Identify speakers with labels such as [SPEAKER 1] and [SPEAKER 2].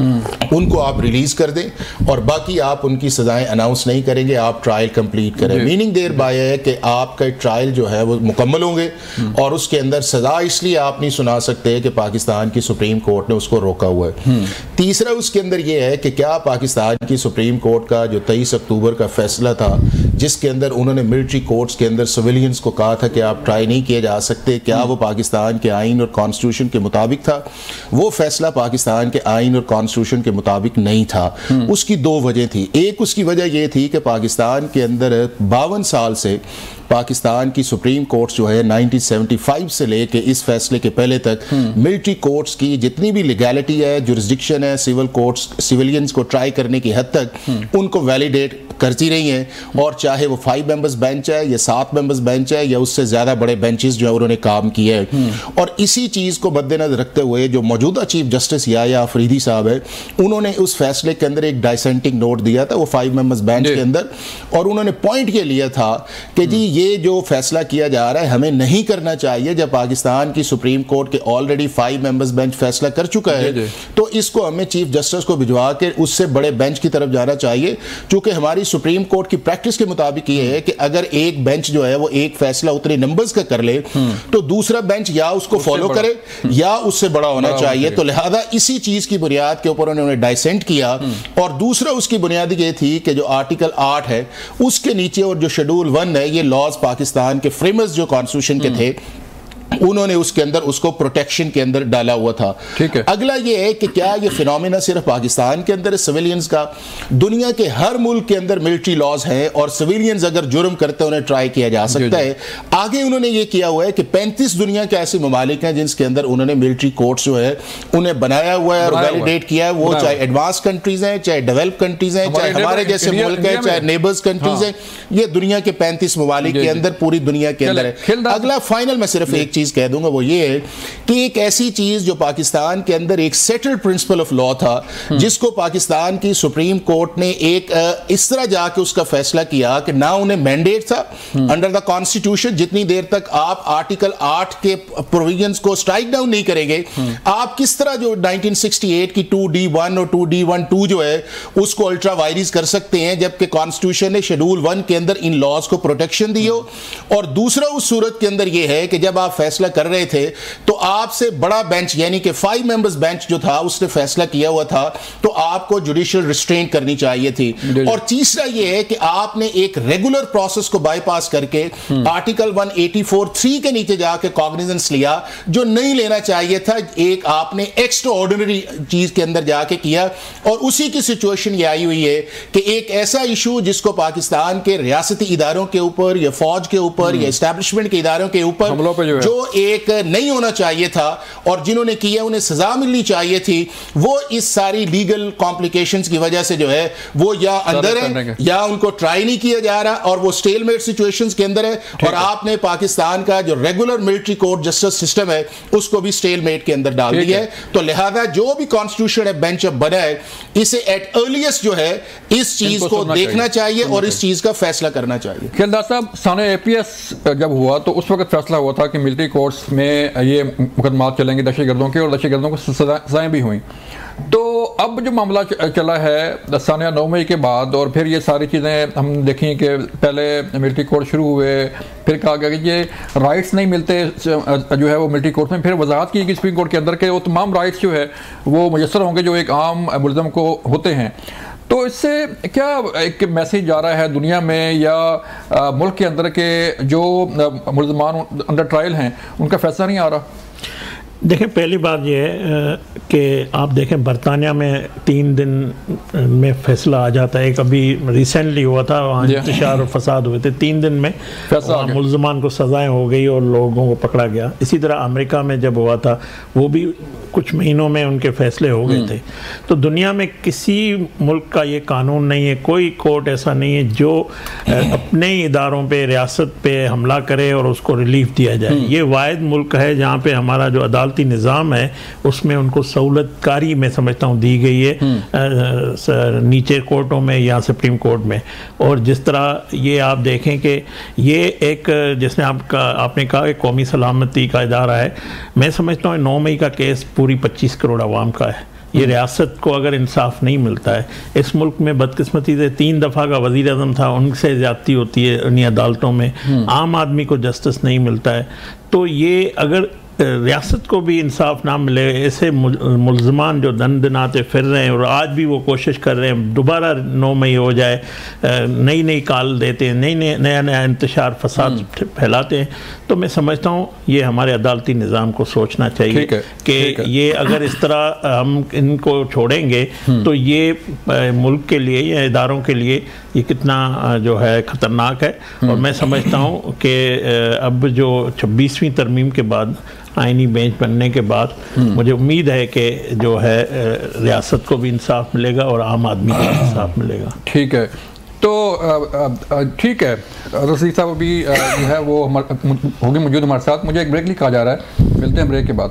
[SPEAKER 1] ان کو آپ ریلیز کر دیں اور باقی آپ ان کی سزائیں اناؤنس نہیں کریں گے, آپ ٹرائل کمپلیٹ کریں. میننگ دیر بائی ہے کہ آپ کا ٹرائل جو ہے وہ مکمل ہوں گے اور اس کے اندر سزا اس لیے آپ نہیں سنا سکتے کہ پاکستان کی سپریم کورٹ نے اس کو روکا ہوا ہے. تیسرا اس کے اندر یہ ہے کہ کیا پاکستان کی سپریم کورٹ کا جو 23 اکتوبر کا فیصلہ تھا جس کے اندر انہوں نے ملٹری کورٹس کے اندر سویلینز کو کہا تھا کہ آپ ٹرائی نہیں کیے جا سکتے, کیا وہ پاکستان کے آئین اور کانسٹیٹیوشن کے مطابق تھا؟ وہ فیصلہ پاکستان کے آئین اور کانسٹیٹیوشن کے مطابق نہیں تھا. اس کی دو وجہ تھی. ایک اس کی وجہ یہ تھی کہ پاکستان کے اندر 52 سال سے پاکستان کی سپریم کورٹس جو ہے 1975 سے لے کے اس فیصلے کے پہلے تک ملٹری کورٹس کی جتنی بھی لیگیلٹی ہے, جورسڈکشن ہے سول کورٹس سویلینز کو ٹرائی کرنے کی حد تک ان کو ویلیڈیٹ کرتی رہی ہیں, اور چاہے وہ 5 ممبرز بینچ ہے یا 7 ممبرز بینچ ہے یا اس سے زیادہ بڑے بینچز جو ہے انہوں نے کام کیا ہے. اور اسی چیز کو مد نظر رکھتے ہوئے جو موجودہ چیف جسٹس یحییٰ آفریدی صاحب ہے انہوں نے اس فیصلے کے اندر ایک ڈائسینٹنگ نوٹ دیا تھا وہ 5 ممبرز بینچ کے اندر, اور انہوں نے پوائنٹ یہ لیا تھا کہ جی یہ جو فیصلہ کیا جا رہا ہے ہمیں نہیں کرنا چاہیے. جب پاکستان کی سپریم کورٹ کے آلریڈی 5 ممبرز بینچ فیصلہ کر چکا ہے تو اس کو ہمیں چیف جسٹس کو بھجوا کے اس سے بڑے بینچ کی طرف جانا چاہیے, چونکہ ہماری سپریم کورٹ کی پریکٹس کے مطابق یہ ہے کہ اگر ایک بینچ جو ہے وہ ایک فیصلہ اتنے نمبرز کا کر لے تو دوسرا بینچ یا اس کو فالو کرے یا اس سے بڑا ہونا چاہیے. تو لہذا اسی چیز کی بنیاد کے اوپر انہوں نے ڈائسینٹ کیا, اور دوسرا اس کی بنیاد یہ تھی کہ جو آرٹیکل 8 ہے اس کے نیچے اور جو شیڈول 1 ہے یہ لاز پاکستان کے فریمرز جو کانسٹیٹیوشن کے تھے انہوں نے اس کے اندر اس کو پروٹیکشن کے اندر ڈالا ہوا تھا. اگلا یہ ہے کہ کیا یہ فینومینا صرف پاکستان کے اندر ہے سویلینز کا؟ دنیا کے ہر ملک کے اندر ملٹری لاز ہیں اور سویلینز اگر جرم کرتے ہیں انہیں ٹرائی کیا جا سکتا ہے. آگے انہوں نے یہ کیا ہوا ہے کہ 35 دنیا کے ایسے ممالک ہیں جن کے اندر انہوں نے ملٹری کورٹس جو ہے انہیں بنایا ہوا ہے اور ویلیڈیٹ کیا ہے, وہ چاہے ایڈوانس کنٹریز ہیں, چاہے ڈیولپ کنٹریز ہیں, چاہے ہمارے جیسے ملک ہیں, چاہے نیبرز کنٹریز ہیں, یہ دنیا کے 35 ممالک کے اندر پوری دنیا کے اندر ہے. اگلا فائنل میں صرف ایک چیز کہہ دوں گا وہ یہ ہے کہ ایک ایسی چیز جو پاکستان کے اندر ایک سیٹلڈ پرنسپل آف لا تھا جس کو پاکستان کی سپریم کورٹ نے ایک اس طرح جا کے اس کا فیصلہ کیا کہ نہ انہیں مینڈیٹ تھا انڈر دا کانسٹیٹیوشن جتنی دیر تک آپ آرٹیکل 8 کے پروویژنز کو سٹرائک ڈاؤن نہیں کریں گے آپ کس طرح جو 1968 کی 2D1 اور 2D12 جو ہے اس کو الٹرا وائریز کر سکتے ہیں جبکہ کانسٹیٹیوشن نے شیڈول 1 کے اندر ان لاز کو پروٹیکشن دی ہو. اور دوسرا اس صورت کے اندر یہ ہے کہ جب آپ فیصلہ کر رہے تھے تو آپ سے بڑا بینچ یعنی کہ 5 ممبرز بینچ جو تھا اس نے فیصلہ کیا ہوا تھا تو آپ کو جوڈیشل ریسٹرینٹ کرنی چاہیے تھی. اور تیسرا یہ ہے کہ آپ نے ایک ریگولر پروسیس کو بائی پاس کر کے آرٹیکل 184(3) کے نیچے جا کے کاگنیزنس لیا جو نہیں لینا چاہیے تھا. ایک آپ نے ایکسٹرا آرڈینری چیز کے اندر جا کے کیا اور اسی کی سچویشن یہ آئی ہوئی ہے کہ ایک ایسا ایشو جس کو پاکستان کے ریاستی اداروں کے اوپر یا فوج کے اوپر یا اسٹیبلشمنٹ کے اداروں کے اوپر جو ایک نہیں ہونا چاہیے تھا اور جنہوں نے کیا انہیں سزا ملنی چاہیے تھی وہ اس ساری لیگل کمپلیکیشنز کی وجہ سے جو ہے وہ یا اندر ہے یا ان کو ٹرائی نہیں کیا جا رہا اور وہ سٹیل میٹ سچویشنز کے اندر ہے. اور آپ نے پاکستان کا جو regular military court justice system ہے اس کو بھی سٹیل میٹ کے اندر ڈال دیا ہے. تو لہذا جو بھی کانسٹیٹیوشن ہے بینچ اب بنا ہے اسے ایٹ ارلیسٹ جو ہے اس چیز کو دیکھنا چاہیے اور اس چیز کا فیصلہ کرنا چاہیے.
[SPEAKER 2] خیلدار صاحب سانحہ اے پی ایس جب ہوا تو اس وقت فیصلہ ہوا تھا کہ ملٹری کورٹس میں یہ مقدمات چلیں گے دہشت گردوں کے اور دہشت گردوں کو سزائیں بھی ہوئیں. تو اب جو معاملہ چلا ہے سانحہ 9 مئی کے بعد اور پھر یہ ساری چیزیں ہم دیکھیں کہ پہلے ملٹری کورٹ شروع ہوئے پھر کہا گیا کہ یہ رائٹس نہیں ملتے جو ہے وہ ملٹری کورٹ میں پھر وضاحت کی گئی سپریم کورٹ کے اندر کہ وہ تمام رائٹس جو ہے وہ میسر ہوں گے جو ایک عام ملزم کو ہوتے ہیں. تو اس سے کیا ایک میسیج جا رہا ہے دنیا میں یا ملک کے اندر کہ جو ملزمان انڈر ٹرائل ہیں ان کا فیصلہ نہیں آ رہا؟
[SPEAKER 3] دیکھیں پہلی بات یہ ہے کہ آپ دیکھیں برطانیہ میں 3 دن میں فیصلہ آ جاتا ہے. ایک ابھی ریسنٹلی ہوا تھا وہاں انتشار اور فساد ہوئے تھے 3 دن میں ملزمان کو سزائیں ہو گئی اور لوگوں کو پکڑا گیا. اسی طرح امریکہ میں جب ہوا تھا وہ بھی کچھ مہینوں میں ان کے فیصلے ہو گئے تھے. تو دنیا میں کسی ملک کا یہ قانون نہیں ہے, کوئی کورٹ ایسا نہیں ہے جو اپنے اداروں پہ ریاست پہ حملہ کرے اور اس کو ریلیف دیا جائے. یہ واحد ملک ہے جہاں پہ ہمارا جو عدالتی نظام ہے اس میں ان کو سہولت کاری میں سمجھتا ہوں دی گئی ہے نیچے کورٹوں میں یا سپریم کورٹ میں. اور جس طرح یہ آپ دیکھیں کہ یہ ایک جس نے آپ نے کہا کہ قومی سلامتی کا ادارہ ہے, میں سمجھتا ہوں 9 مئی کا کیس پوری 25 کروڑ عوام کا ہے یہ ریاست کو اگر انصاف نہیں ملتا ہے، اس ملک میں بدقسمتی سے 3 دفعہ کا وزیر اعظم تھا، ان سے زیادتی ہوتی ہے انہیں عدالتوں میں، عام آدمی کو جسٹس نہیں ملتا ہے، تو یہ اگر ریاست کو بھی انصاف نہ ملے، ایسے ملزمان جو دن دناتے پھر رہے ہیں اور آج بھی وہ کوشش کر رہے ہیں دوبارہ 9 مئی ہو جائے، نئی کال دیتے ہیں، نیا انتشار فساد پھیلاتے ہیں، تو میں سمجھتا ہوں یہ ہمارے عدالتی نظام کو سوچنا چاہیے کہ یہ اگر اس طرح ہم ان کو چھوڑیں گے تو یہ ملک کے لیے یا اداروں کے لیے یہ کتنا جو ہے خطرناک ہے. اور میں سمجھتا ہوں کہ اب جو 26ویں ترمیم کے بعد آئینی بینچ بننے کے بعد مجھے امید ہے کہ جو ہے ریاست کو بھی انصاف ملے گا اور عام آدمی کو انصاف ملے گا.
[SPEAKER 2] ٹھیک ہے، تو ٹھیک ہے، رشید صاحب ابھی جو ہے وہ ہوگی موجود ہمارے ساتھ. مجھے ایک بریک لکھا جا رہا ہے، ملتے ہیں بریک کے بعد.